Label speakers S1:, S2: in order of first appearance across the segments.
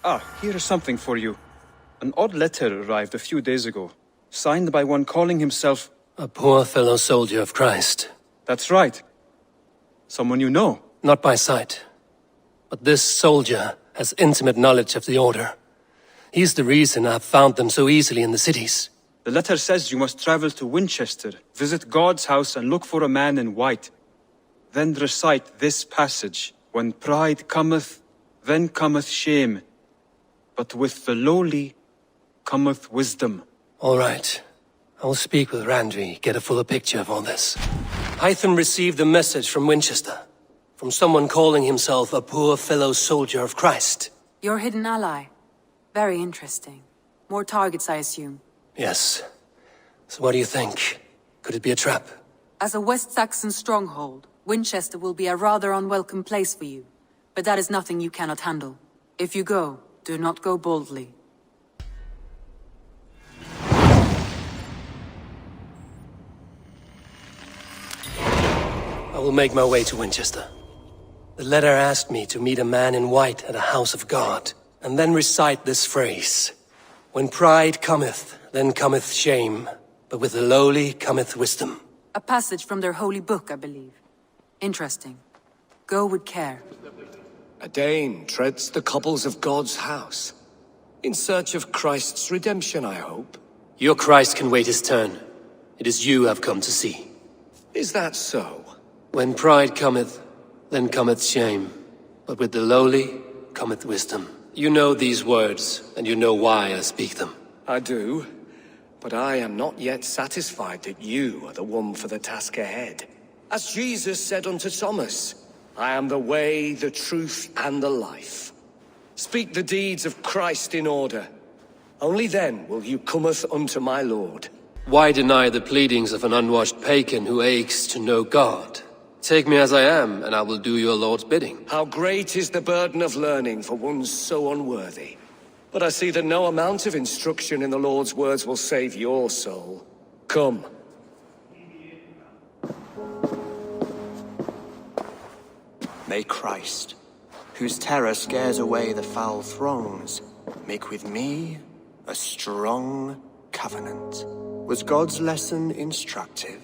S1: Ah, here is something for you. An odd letter arrived a few days ago, signed by one calling himself...
S2: A poor fellow soldier of Christ.
S1: That's right. Someone you know.
S2: Not by sight. But this soldier has intimate knowledge of the Order. He's the reason I've found them so easily in the cities.
S1: The letter says you must travel to Winchester, visit God's house and look for a man in white. Then recite this passage. When pride cometh, then cometh shame. But with the lowly cometh wisdom.
S2: All right. I will speak with Randvi, get a fuller picture of all this. Hytham received a message from Winchester. From someone calling himself a poor fellow soldier of Christ.
S3: Your hidden ally. Very interesting. More targets, I assume.
S2: Yes. So what do you think? Could it be a trap?
S3: As a West Saxon stronghold, Winchester will be a rather unwelcome place for you. But that is nothing you cannot handle. If you go, do not go boldly.
S2: I will make my way to Winchester. The letter asked me to meet a man in white at a house of God, and then recite this phrase. When pride cometh, then cometh shame, but with the lowly cometh wisdom.
S3: A passage from their holy book, I believe. Interesting. Go with care.
S4: A Dane treads the cobbles of God's house. In search of Christ's redemption, I hope.
S2: Your Christ can wait his turn. It is you I've come to see.
S4: Is that so?
S2: When pride cometh, then cometh shame, but with the lowly cometh wisdom. You know these words, and you know why I speak them.
S4: I do, but I am not yet satisfied that you are the one for the task ahead. As Jesus said unto Thomas, I am the way, the truth, and the life. Speak the deeds of Christ in order. Only then will you cometh unto my Lord.
S2: Why deny the pleadings of an unwashed pagan who aches to know God? Take me as I am, and I will do your Lord's bidding.
S4: How great is the burden of learning for one so unworthy. But I see that no amount of instruction in the Lord's words will save your soul. Come.
S5: May Christ, whose terror scares away the foul throngs, make with me a strong covenant. Was God's lesson instructive?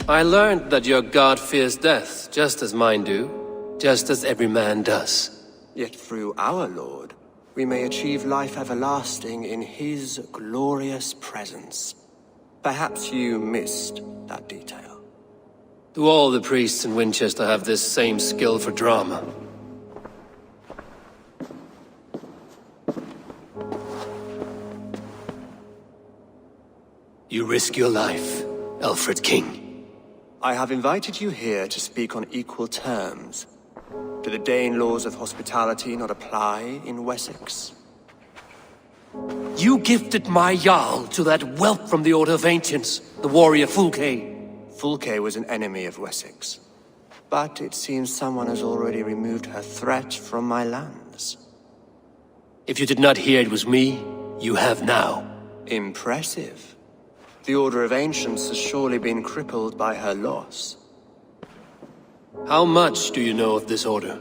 S2: I learned that your God fears death, just as mine do, just as every man does.
S5: Yet through our Lord, we may achieve life everlasting in his glorious presence. Perhaps you missed that detail.
S2: Do all the priests in Winchester have this same skill for drama? You risk your life, Alfred King.
S5: I have invited you here to speak on equal terms. Do the Dane laws of hospitality not apply in Wessex?
S2: You gifted my Jarl to that whelp from the Order of Ancients, the warrior Fulke.
S5: Fulke was an enemy of Wessex. But it seems someone has already removed her threat from my lands.
S2: If you did not hear it was me, you have now.
S5: Impressive. The Order of Ancients has surely been crippled by her loss.
S2: How much do you know of this order?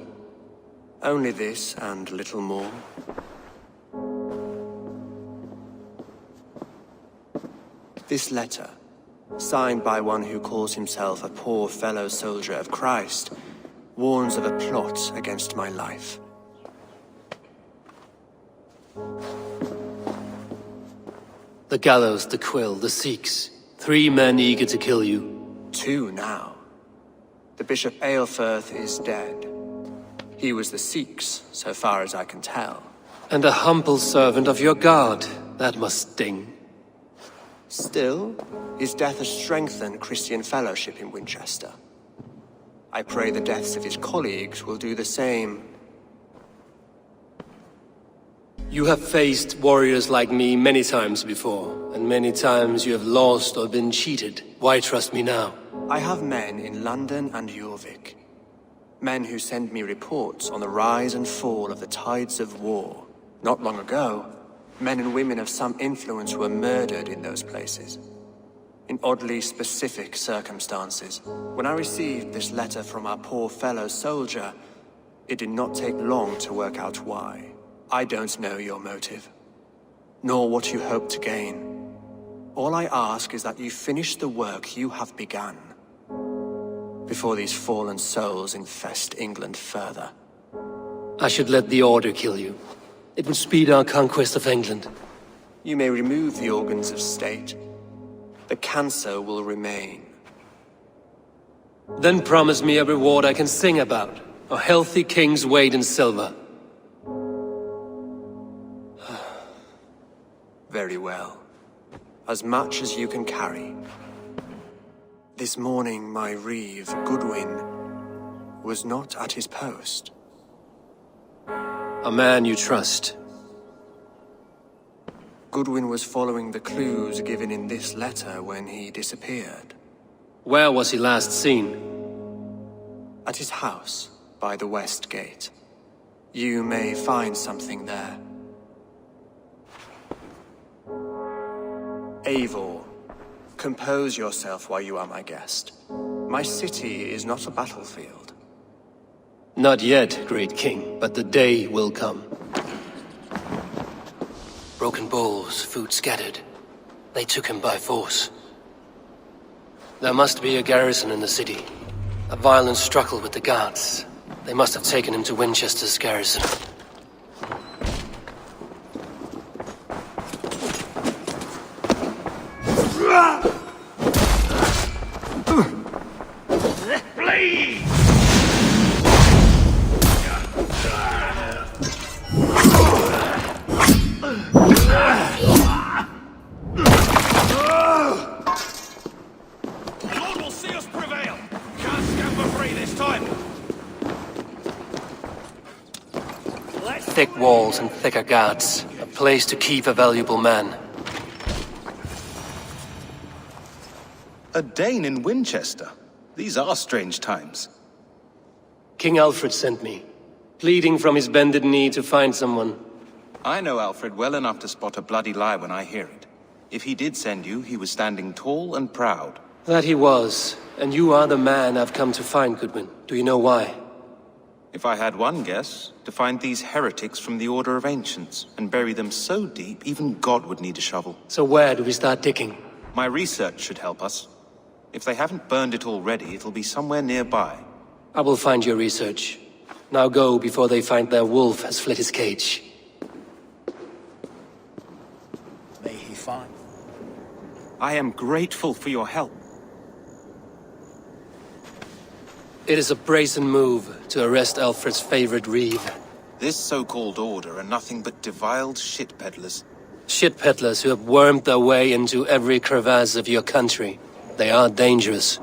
S5: Only this and little more. This letter, signed by one who calls himself a poor fellow soldier of Christ, warns of a plot against my life.
S2: The gallows, the quill, the Sikhs. 3 men eager to kill you.
S5: 2 now. The Bishop Aelfirth is dead. He was the Sikhs, so far as I can tell.
S2: And a humble servant of your God. That must sting.
S5: Still, his death has strengthened Christian fellowship in Winchester. I pray the deaths of his colleagues will do the same.
S2: You have faced warriors like me many times before, and many times you have lost or been cheated. Why trust me now?
S5: I have men in London and Jorvik. Men who send me reports on the rise and fall of the tides of war. Not long ago, men and women of some influence were murdered in those places. In oddly specific circumstances. When I received this letter from our poor fellow soldier, it did not take long to work out why. I don't know your motive, nor what you hope to gain. All I ask is that you finish the work you have begun, before these fallen souls infest England further.
S2: I should let the Order kill you. It would speed our conquest of England.
S5: You may remove the organs of state. The cancer will remain.
S2: Then promise me a reward I can sing about. A healthy king's weight in silver.
S5: Very well. As much as you can carry. This morning, my reeve, Goodwin, was not at his post.
S2: A man you trust.
S5: Goodwin was following the clues given in this letter when he disappeared.
S2: Where was he last seen?
S5: At his house, by the west gate. You may find something there. Eivor, compose yourself while you are my guest. My city is not a battlefield.
S2: Not yet, great king, but the day will come. Broken bowls, food scattered. They took him by force. There must be a garrison in the city. A violent struggle with the guards. They must have taken him to Winchester's garrison. Thick walls and thicker guards. A place to keep a valuable man.
S6: A Dane in Winchester? These are strange times.
S2: King Alfred sent me, pleading from his bended knee to find someone.
S6: I know Alfred well enough to spot a bloody lie when I hear it. If he did send you, he was standing tall and proud.
S2: That he was, and you are the man I've come to find, Goodwin. Do you know why?
S6: If I had one guess, to find these heretics from the Order of Ancients, and bury them so deep, even God would need a shovel.
S2: So where do we start digging?
S6: My research should help us. If they haven't burned it already, it'll be somewhere nearby.
S2: I will find your research. Now go before they find their wolf has fled his cage.
S7: May he find.
S6: I am grateful for your help.
S2: It is a brazen move to arrest Alfred's favorite reeve.
S6: This so-called order are nothing but deviled shit peddlers.
S2: Shit peddlers who have wormed their way into every crevasse of your country. They are dangerous.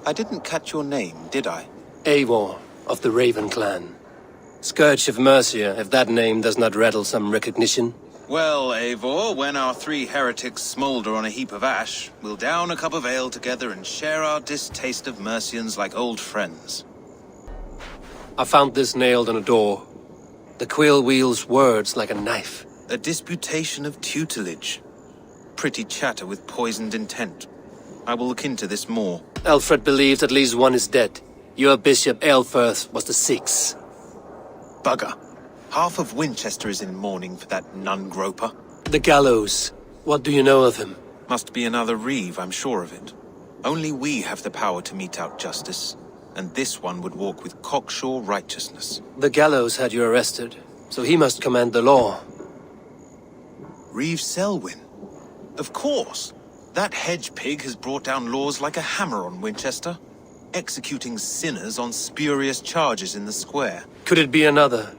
S6: I didn't catch your name, did I?
S2: Eivor, of the Raven clan. Scourge of Mercia, if that name does not rattle some recognition.
S6: Well, Eivor, when our three heretics smolder on a heap of ash, we'll down a cup of ale together and share our distaste of Mercians like old friends.
S2: I found this nailed on a door. The quill wields words like a knife.
S6: A disputation of tutelage. Pretty chatter with poisoned intent. I will look into this more.
S2: Alfred believes at least one is dead. Your Bishop Aelfirth was the sixth.
S6: Bugger. Half of Winchester is in mourning for that nun-groper.
S2: The gallows. What do you know of him?
S6: Must be another reeve, I'm sure of it. Only we have the power to mete out justice, and this one would walk with cocksure righteousness.
S2: The gallows had you arrested, so he must command the law.
S6: Reeve Selwyn? Of course! That hedge pig has brought down laws like a hammer on Winchester, executing sinners on spurious charges in the square.
S2: Could it be another?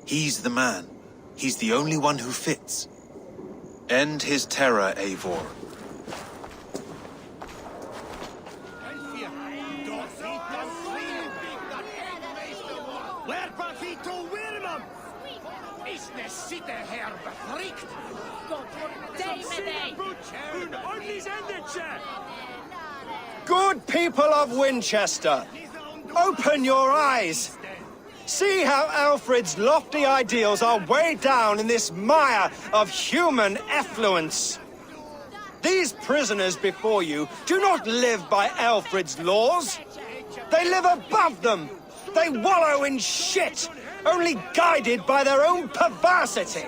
S6: He's the man. He's the only one who fits. End his terror, Eivor.
S8: Good people of Winchester, open your eyes. See how Alfred's lofty ideals are weighed down in this mire of human effluence. These prisoners before you do not live by Alfred's laws. They live above them. They wallow in shit only guided by their own perversity.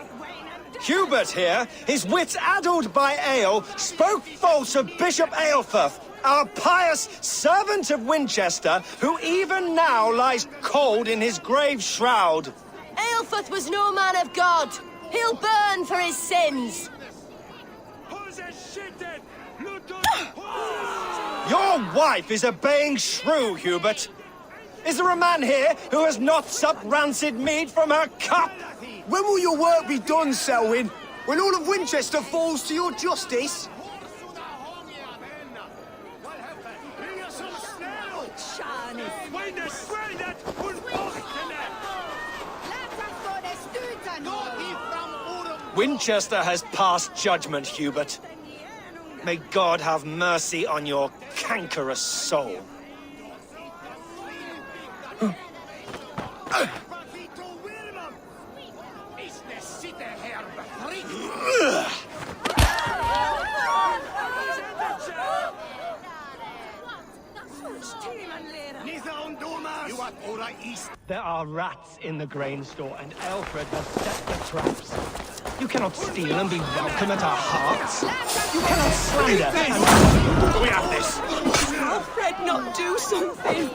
S8: Hubert here, his wits addled by ale, spoke false of Bishop Aelfirth, our pious servant of Winchester, who even now lies cold in his grave shroud.
S9: Aelfirth was no man of God. He'll burn for his sins.
S8: Your wife is a baying shrew, Hubert. Is there a man here who has not supped rancid mead from her cup?
S10: When will your work be done, Selwyn? When all of Winchester falls to your justice?
S8: Winchester has passed judgment, Hubert. May God have mercy on your cankerous soul. There are rats in the grain store, and Alfred has set the traps. You cannot steal and be welcome at our hearts. You cannot slander and... We have this!
S9: Alfred, not do something!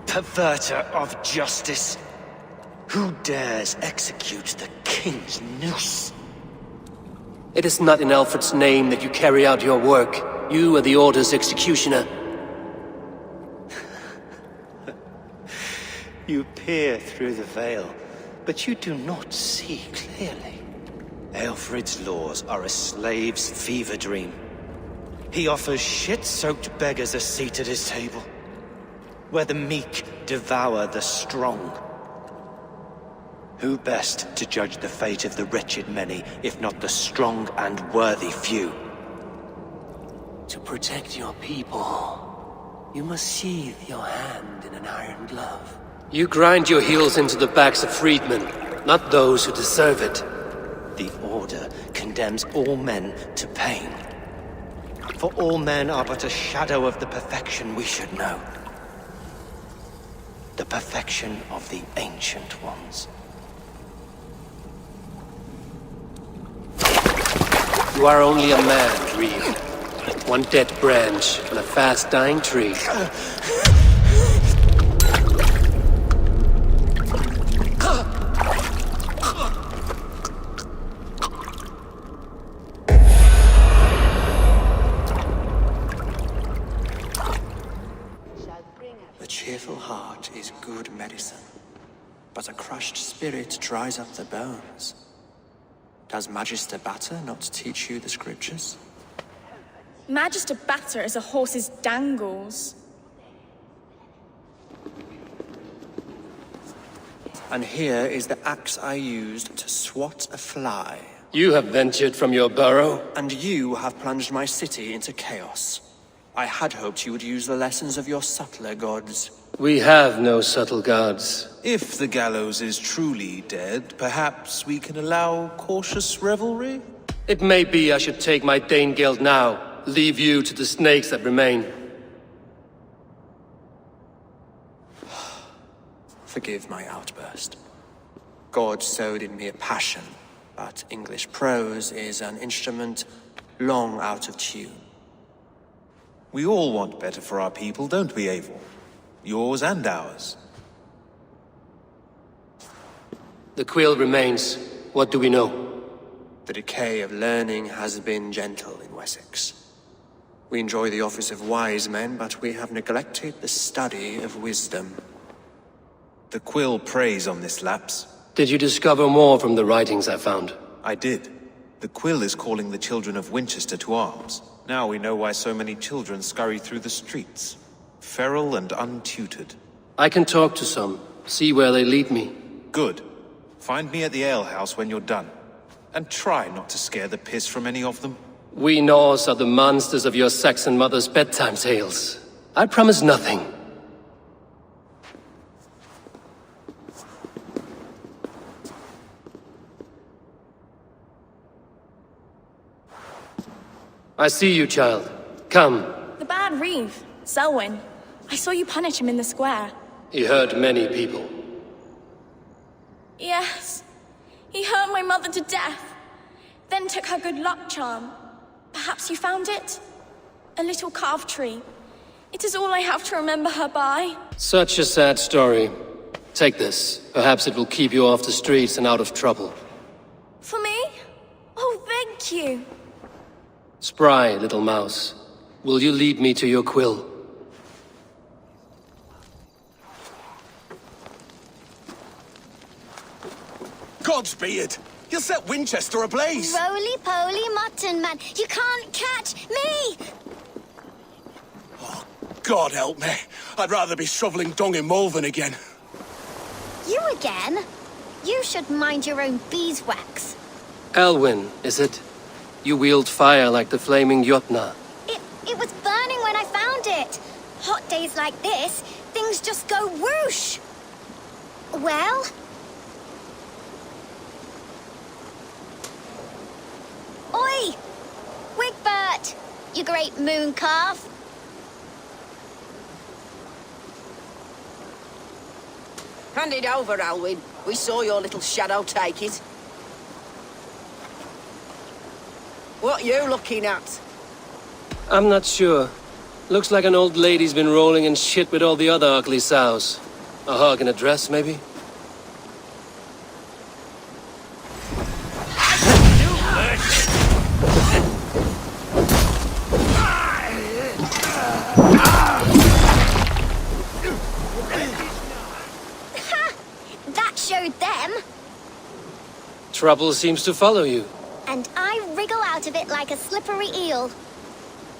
S8: Perverter of justice. Who dares execute the king's noose?
S2: It is not in Alfred's name that you carry out your work. You are the Order's executioner.
S8: You peer through the veil, but you do not see clearly. Alfred's laws are a slave's fever dream. He offers shit-soaked beggars a seat at his table, where the meek devour the strong. Who best to judge the fate of the wretched many, if not the strong and worthy few?
S2: To protect your people, you must sheathe your hand in an iron glove. You grind your heels into the backs of freedmen, not those who deserve it.
S8: The Order condemns all men to pain. For all men are but a shadow of the perfection we should know. The perfection of the Ancient Ones.
S2: You are only a man, Reeve. One dead branch on a fast-dying tree.
S5: A cheerful heart is good medicine, but a crushed spirit dries up the bones. Does Magister Batter not teach you the scriptures?
S11: Magister Batter is a horse's dangles.
S5: And here is the axe I used to swat a fly.
S2: You have ventured from your burrow.
S5: And you have plunged my city into chaos. I had hoped you would use the lessons of your subtler gods.
S2: We have no subtle gods.
S6: If the gallows is truly dead, perhaps we can allow cautious revelry?
S2: It may be I should take my Dane guild now, leave you to the snakes that remain.
S5: Forgive my outburst. God sowed in me a passion, but English prose is an instrument long out of tune.
S6: We all want better for our people, don't we, Eivor? Yours and ours.
S2: The quill remains. What do we know?
S5: The decay of learning has been gentle in Wessex. We enjoy the office of wise men, but we have neglected the study of wisdom.
S6: The quill preys on this lapse.
S2: Did you discover more from the writings I found?
S6: I did. The quill is calling the children of Winchester to arms. Now we know why so many children scurry through the streets, feral and untutored.
S2: I can talk to some, see where they lead me.
S6: Good. Find me at the alehouse when you're done. And try not to scare the piss from any of them.
S2: We Norse are the monsters of your Saxon mother's bedtime tales. I promise nothing. I see you, child. Come.
S11: The bad Reeve, Selwyn. I saw you punish him in the square.
S2: He hurt many people.
S11: Yes. He hurt my mother to death. Then took her good luck charm. Perhaps you found it? A little carved tree. It is all I have to remember her by.
S2: Such a sad story. Take this. Perhaps it will keep you off the streets and out of trouble.
S11: For me? Oh, thank you.
S2: Spry, little mouse. Will you lead me to your quill?
S10: Godspeed! You'll set Winchester ablaze!
S9: Roly-poly mutton man, you can't catch me!
S10: Oh, God help me. I'd rather be shoveling dung in Malvern again.
S9: You again? You should mind your own beeswax.
S2: Elwyn, is it? You wield fire like the flaming Jotnar.
S9: It was burning when I found it. Hot days like this, things just go whoosh. Well? Oi! Wigbert! You great moon calf.
S12: Hand it over, Alwyn. We saw your little shadow take it. What you looking at?
S2: I'm not sure. Looks like an old lady's been rolling in shit with all the other ugly sows. A hog and a dress, maybe?
S9: That showed them.
S2: Trouble seems to follow you.
S9: And I wriggle out of it like a slippery eel.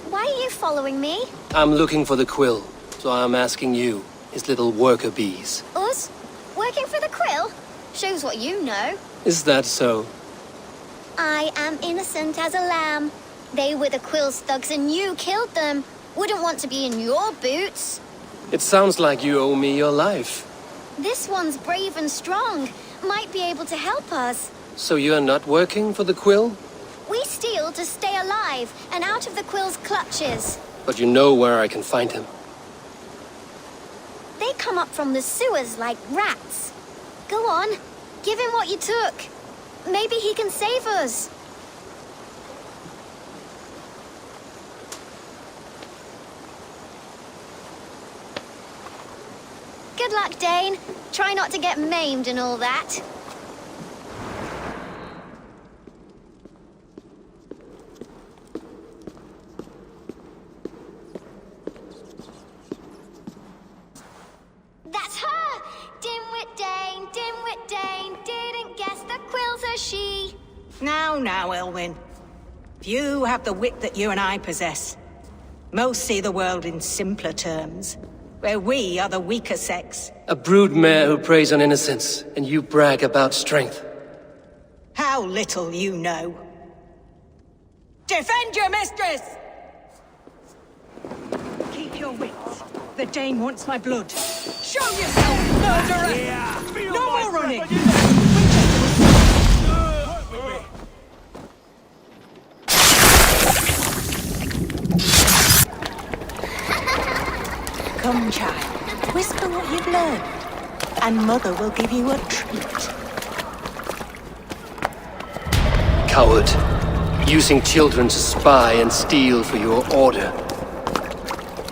S9: Why are you following me?
S2: I'm looking for the quill, so I'm asking you, his little worker bees.
S9: Us? Working for the quill? Shows what you know.
S2: Is that so?
S9: I am innocent as a lamb. They were the quill's thugs and you killed them. Wouldn't want to be in your boots.
S2: It sounds like you owe me your life.
S9: This one's brave and strong. Might be able to help us.
S2: So you're not working for the quill?
S9: We steal to stay alive and out of the quill's clutches.
S2: But you know where I can find him.
S9: They come up from the sewers like rats. Go on, give him what you took. Maybe he can save us. Good luck, Dane. Try not to get maimed and all that. That's her! Dimwit Dane, didn't guess the quill's a she.
S12: Now, Elwyn. Few have the wit that you and I possess. Most see the world in simpler terms, where we are the weaker sex.
S2: A broodmare who preys on innocence, and you brag about strength.
S12: How little you know. Defend your mistress! Keep your wits. The Dane wants my blood. Show yourself, murderer! Yeah. No more running! Come, child. Whisper what you've learned, and Mother will give you a treat.
S2: Coward. Using children to spy and steal for your order.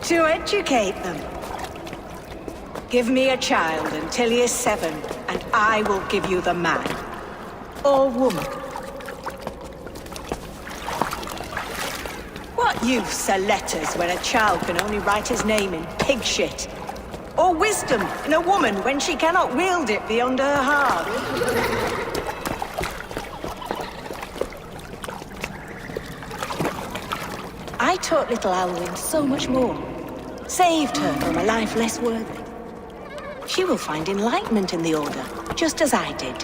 S12: To educate them. Give me a child until he is 7, and I will give you the man. Or woman. What use are letters when a child can only write his name in pig shit? Or wisdom in a woman when she cannot wield it beyond her heart? taught little Alwyn so much more. Saved her from a life less worthy. She will find enlightenment in the Order, just as I did.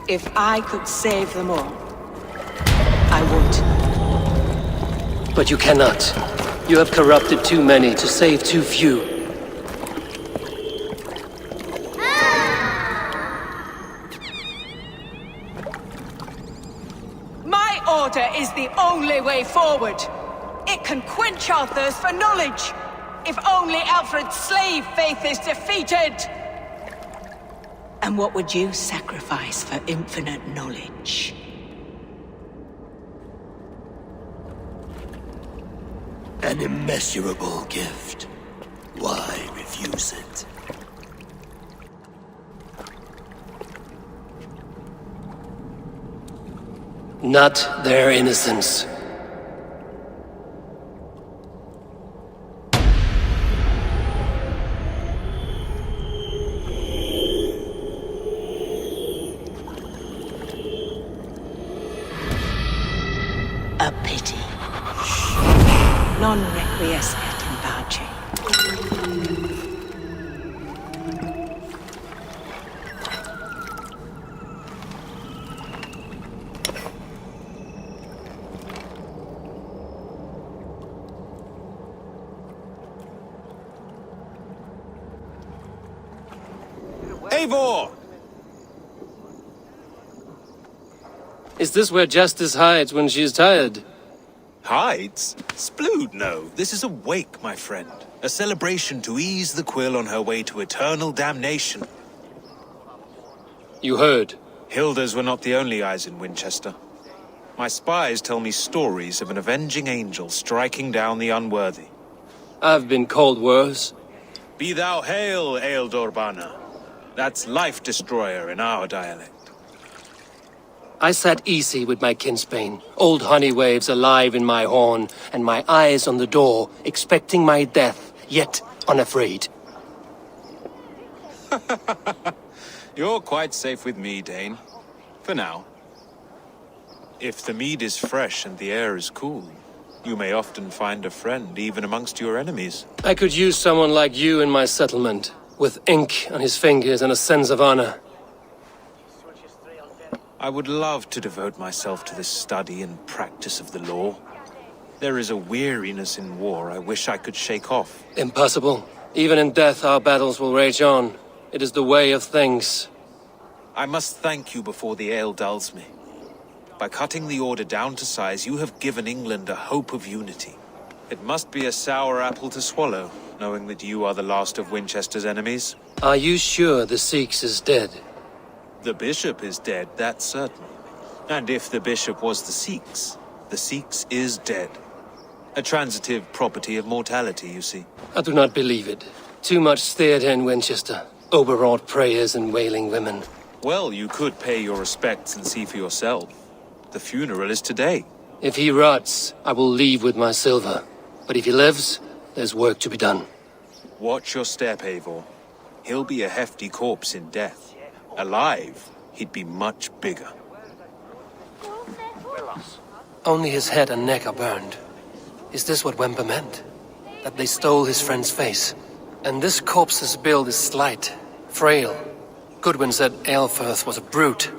S12: If I could save them all, I would.
S2: But you cannot. You have corrupted too many to save too few.
S12: My order is the only way forward. It can quench our thirst for knowledge. If only Alfred's slave faith is defeated. And what would you sacrifice for infinite knowledge?
S2: An immeasurable gift. Why refuse it? Not their innocence.
S12: A pity. Non requiescat in pace.
S6: Eivor!
S2: Is this where Justice hides when she is tired?
S6: Hides? Splood, no. This is a wake, my friend. A celebration to ease the quill on her way to eternal damnation.
S2: You heard.
S6: Hilda's were not the only eyes in Winchester. My spies tell me stories of an avenging angel striking down the unworthy.
S2: I've been called worse.
S6: Be thou hail, Ealdor Bana. That's Life Destroyer in our dialect.
S2: I sat easy with my kinsbane, old honey waves alive in my horn, and my eyes on the door, expecting my death, yet unafraid.
S6: You're quite safe with me, Dane. For now. If the mead is fresh and the air is cool, you may often find a friend even amongst your enemies.
S2: I could use someone like you in my settlement, with ink on his fingers and a sense of honor.
S6: I would love to devote myself to the study and practice of the law. There is a weariness in war I wish I could shake off.
S2: Impossible. Even in death our battles will rage on. It is the way of things.
S6: I must thank you before the ale dulls me. By cutting the order down to size, you have given England a hope of unity. It must be a sour apple to swallow, knowing that you are the last of Winchester's enemies.
S2: Are you sure the Sikhs is dead?
S6: The bishop is dead, that's certain. And if the bishop was the Sikhs is dead. A transitive property of mortality, you see.
S2: I do not believe it. Too much theatre in Winchester. Overwrought prayers and wailing women.
S6: Well, you could pay your respects and see for yourself. The funeral is today.
S2: If he rots, I will leave with my silver. But if he lives, there's work to be done.
S6: Watch your step, Eivor. He'll be a hefty corpse in death. Alive, he'd be much bigger.
S2: Only his head and neck are burned. Is this what Wemper meant? That they stole his friend's face? And this corpse's build is slight, frail. Goodwin said Aelfirth was a brute.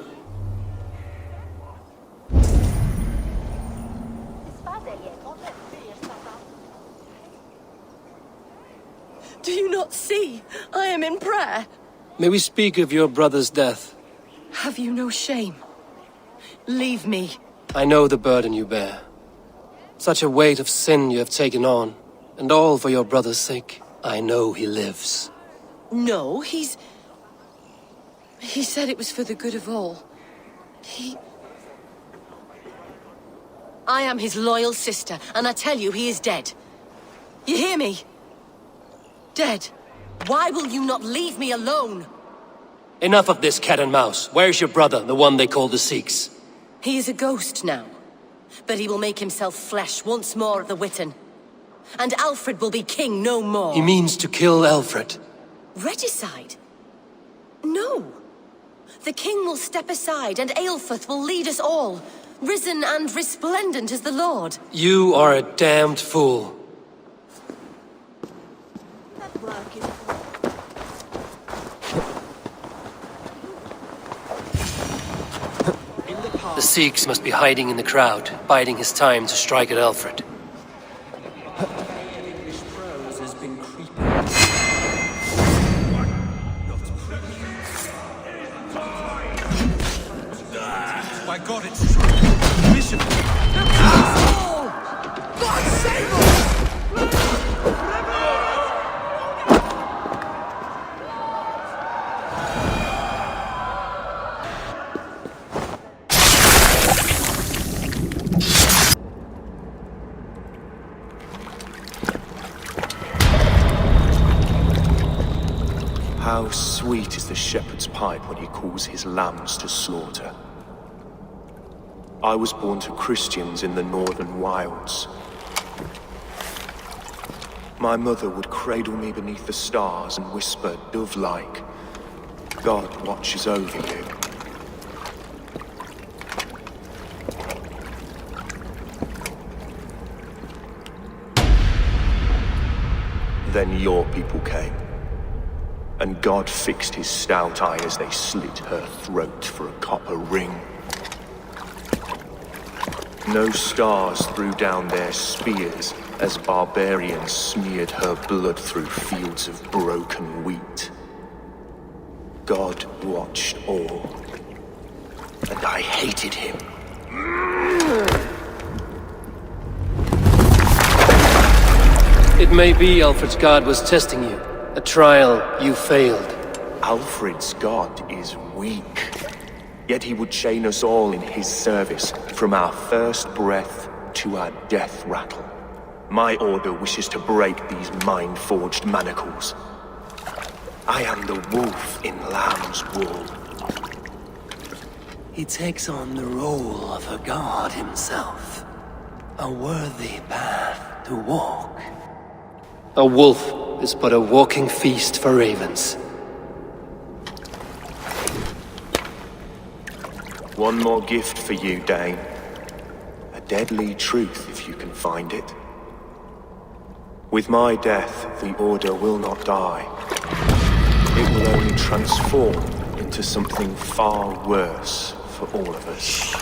S11: Do you not see? I am in prayer.
S2: May we speak of your brother's death?
S11: Have you no shame? Leave me.
S2: I know the burden you bear. Such a weight of sin you have taken on, and all for your brother's sake. I know he lives.
S11: No, He said it was for the good of all. I am his loyal sister, and I tell you he is dead. You hear me? Dead. Why will you not leave me alone?
S2: Enough of this cat and mouse. Where's your brother, the one they call the Sikhs?
S11: He is a ghost now. But he will make himself flesh once more at the Witten. And Alfred will be king no more.
S2: He means to kill Alfred.
S11: Regicide? No. The king will step aside and Aelfirth will lead us all.
S13: risen and resplendent as the Lord.
S2: You are a damned fool. The Sikhs must be hiding in the crowd, biding his time to strike at Alfred.
S6: By God, it's true. Mission.
S10: God save us!
S5: How sweet is the shepherd's pipe when he calls his lambs to slaughter. I was born to Christians in the northern wilds. My mother would cradle me beneath the stars and whisper, dove-like, God watches over you. Then your people came, and God fixed his stout eye as they slit her throat for a copper ring. No stars threw down their spears as barbarians smeared her blood through fields of broken wheat. God watched all, and I hated him.
S2: It may be Alfred's God was testing you. A trial you failed.
S5: Alfred's God is weak. Yet he would chain us all in his service, from our first breath to our death rattle. My order wishes to break these mind-forged manacles. I am the wolf in lamb's wool.
S2: He takes on the role of a god himself. A worthy path to walk. A wolf is but a walking feast for ravens.
S5: One more gift for you, Dane. A deadly truth, if you can find it. With my death, the Order will not die. It will only transform into something far worse for all of us.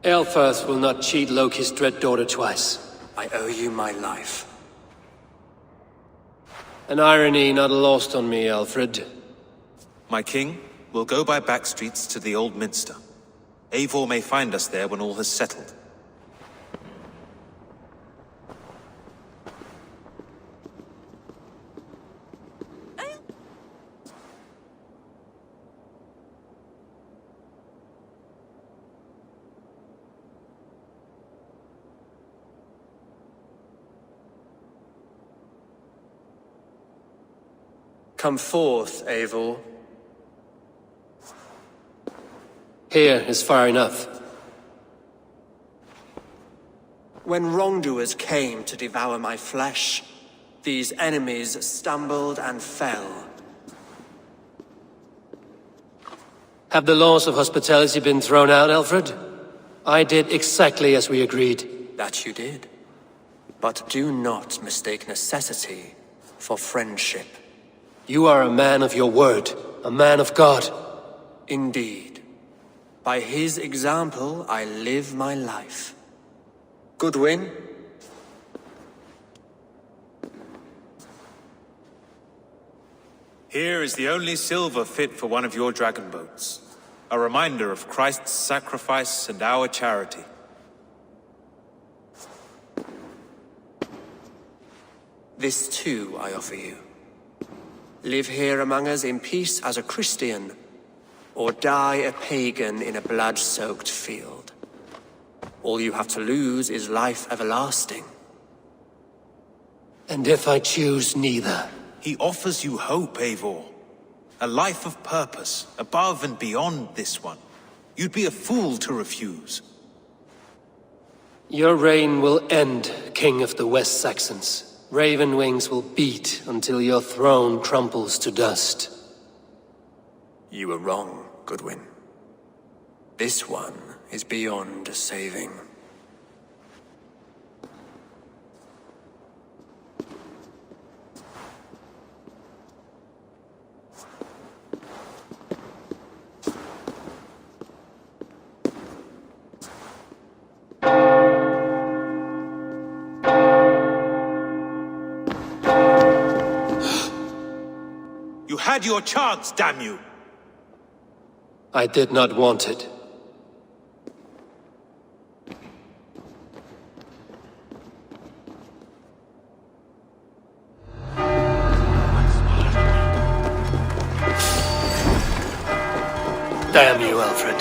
S2: Elfirth will not cheat Loki's dread daughter twice.
S5: I owe you my life.
S2: An irony not lost on me, Alfred.
S6: My king, we'll go by back streets to the Old Minster. Eivor may find us there when all has settled.
S2: Come forth, Eivor. Here is far enough.
S5: When wrongdoers came to devour my flesh, these enemies stumbled and fell.
S2: Have the laws of hospitality been thrown out, Alfred? I did exactly as we agreed.
S5: That you did. But do not mistake necessity for friendship.
S2: You are a man of your word, a man of God.
S5: Indeed. By his example, I live my life. Goodwin?
S6: Here is the only silver fit for one of your dragon boats. A reminder of Christ's sacrifice and our charity.
S5: This too I offer you. Live here among us in peace as a Christian, or die a pagan in a blood-soaked field. All you have to lose is life everlasting.
S2: And if I choose neither?
S6: He offers you hope, Eivor. A life of purpose, above and beyond this one. You'd be a fool to refuse.
S2: Your reign will end, King of the West Saxons. Raven wings will beat until your throne crumples to dust.
S5: You were wrong, Goodwin. This one is beyond saving.
S6: You had your chance, damn you!
S2: I did not want it. Damn you, Alfred.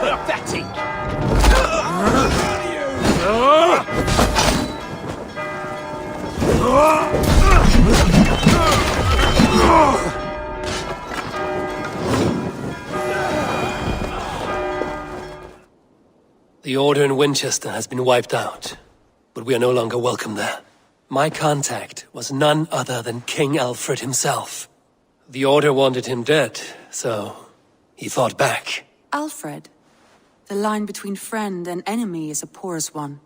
S10: Pathetic!
S2: The Order in Winchester has been wiped out, but we are no longer welcome there. My contact was none other than King Alfred himself. The Order wanted him dead, so he fought back.
S3: Alfred, the line between friend and enemy is a porous one.